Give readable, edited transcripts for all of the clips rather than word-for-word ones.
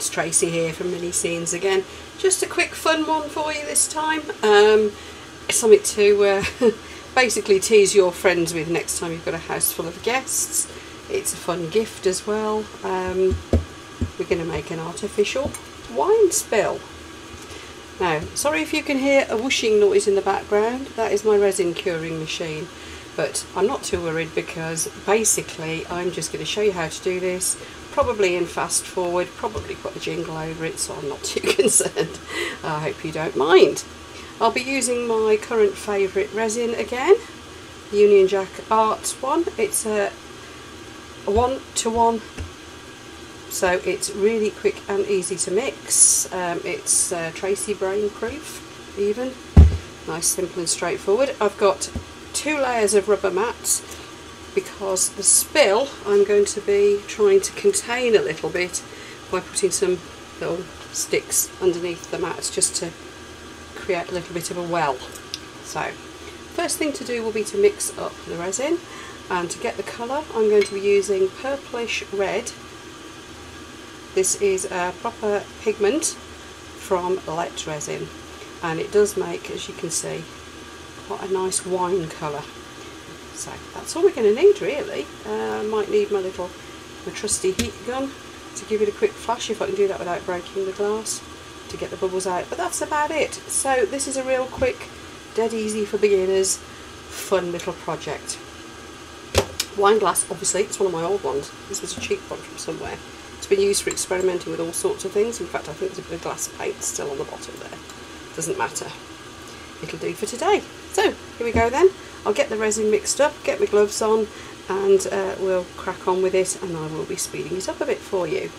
it's Tracy here from Mini Scenes again. Just a quick fun one for you this time. Something to basically tease your friends with next time you've got a house full of guests. It's a fun gift as well. We're going to make an artificial wine spill. Now, sorry if you can hear a whooshing noise in the background. That is my resin curing machine. But I'm not too worried because basically I'm just going to show you how to do this, probably in fast forward, probably put a jingle over it, so I'm not too concerned. I hope you don't mind. I'll be using my current favourite resin again, the Union Jack Arts one. It's a 1-to-1, so it's really quick and easy to mix. It's Tracy brain proof even, nice, simple and straightforward. I've got 2 layers of rubber mats because the spill I'm going to be trying to contain a little bit by putting some little sticks underneath the mats just to create a little bit of a well. So first thing to do will be to mix up the resin, and to get the colour I'm going to be using purplish red. This is a proper pigment from Let Resin, and it does make, as you can see, quite a nice wine colour. So that's all we're going to need really. I might need my trusty heat gun to give it a quick flash, if I can do that without breaking the glass, to get the bubbles out, but that's about it. So this is a real quick, dead easy for beginners, fun little project. Wine glass, obviously, it's one of my old ones. This was a cheap one from somewhere. It's been used for experimenting with all sorts of things. In fact, I think there's a bit of glass paint still on the bottom there. Doesn't matter. It'll do for today. So here we go then. I'll get the resin mixed up, get my gloves on, and we'll crack on with it, and I will be speeding it up a bit for you.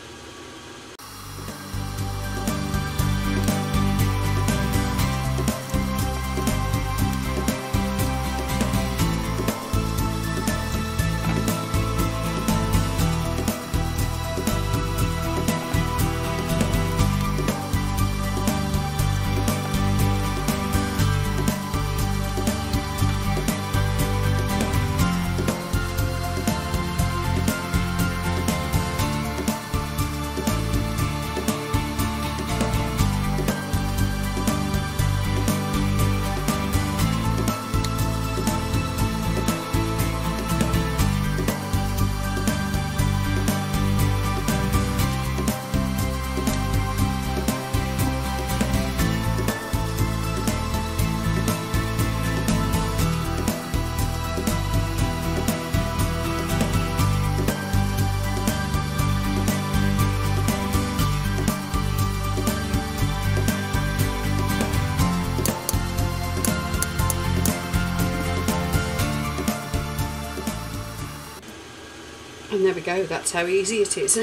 And there we go, that's how easy it is.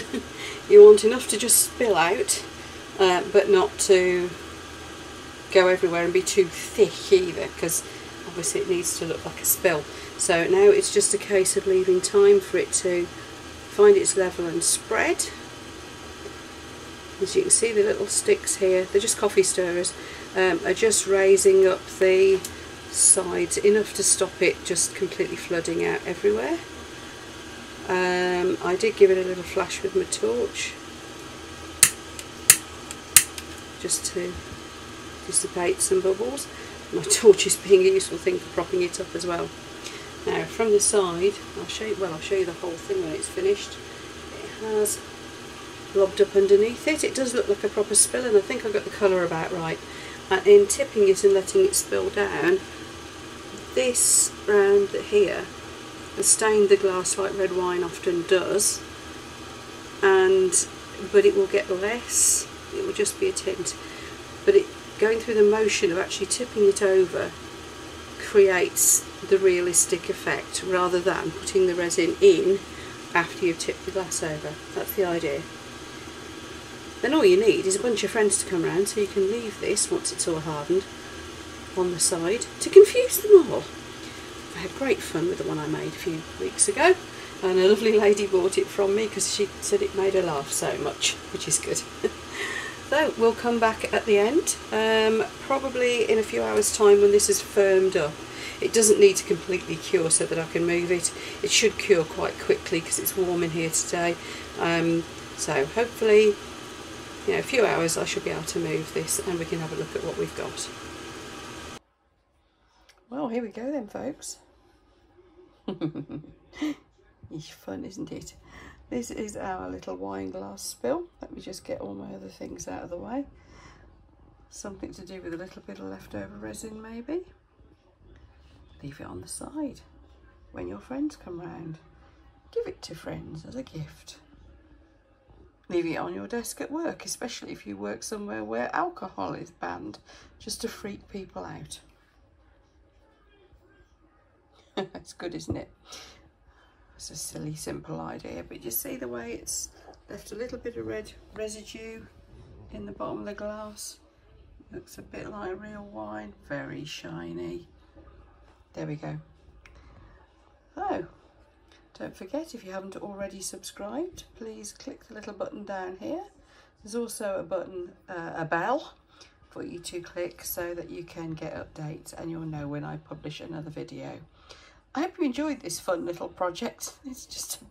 You want enough to just spill out, but not to go everywhere and be too thick either, because obviously it needs to look like a spill. So now it's just a case of leaving time for it to find its level and spread. As you can see, the little sticks here, they're just coffee stirrers, are just raising up the sides enough to stop it just completely flooding out everywhere. I did give it a little flash with my torch just to dissipate some bubbles. My torch is being a useful thing for propping it up as well. Now from the side, I'll show you the whole thing when it's finished. It has lobbed up underneath it. It does look like a proper spill, and I think I got the colour about right. And in tipping it and letting it spill down, this round here has stained the glass like red wine often does, but it will get less, it will just be a tint, but it going through the motion of actually tipping it over creates the realistic effect, rather than putting the resin in after you've tipped the glass over. That's the idea. Then all you need is a bunch of friends to come round, so you can leave this, once it's all hardened, on the side to confuse them all. I had great fun with the one I made a few weeks ago, and a lovely lady bought it from me because she said it made her laugh so much, which is good. So we'll come back at the end, probably in a few hours time when this is firmed up. It doesn't need to completely cure so that I can move it. It should cure quite quickly because it's warm in here today. So hopefully you know, a few hours I should be able to move this and we can have a look at what we've got. Well, here we go then, folks. It's fun, isn't it? This is our little wine glass spill. Let me just get all my other things out of the way. Something to do with a little bit of leftover resin, maybe. Leave it on the side when your friends come round. Give it to friends as a gift. Leave it on your desk at work, especially if you work somewhere where alcohol is banned, just to freak people out. It's good, isn't it? It's a silly, simple idea, but you see the way it's left a little bit of red residue in the bottom of the glass. Looks a bit like real wine, very shiny. There we go. Oh, don't forget, if you haven't already subscribed, please click the little button down here. There's also a button, a bell, for you to click so that you can get updates and you'll know when I publish another video. I hope you enjoyed this fun little project. It's just,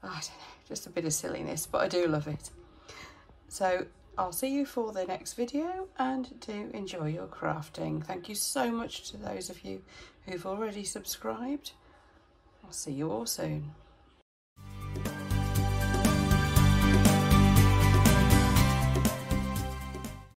I don't know, just a bit of silliness, but I do love it. So I'll see you for the next video, and do enjoy your crafting. Thank you so much to those of you who've already subscribed. I'll see you all soon.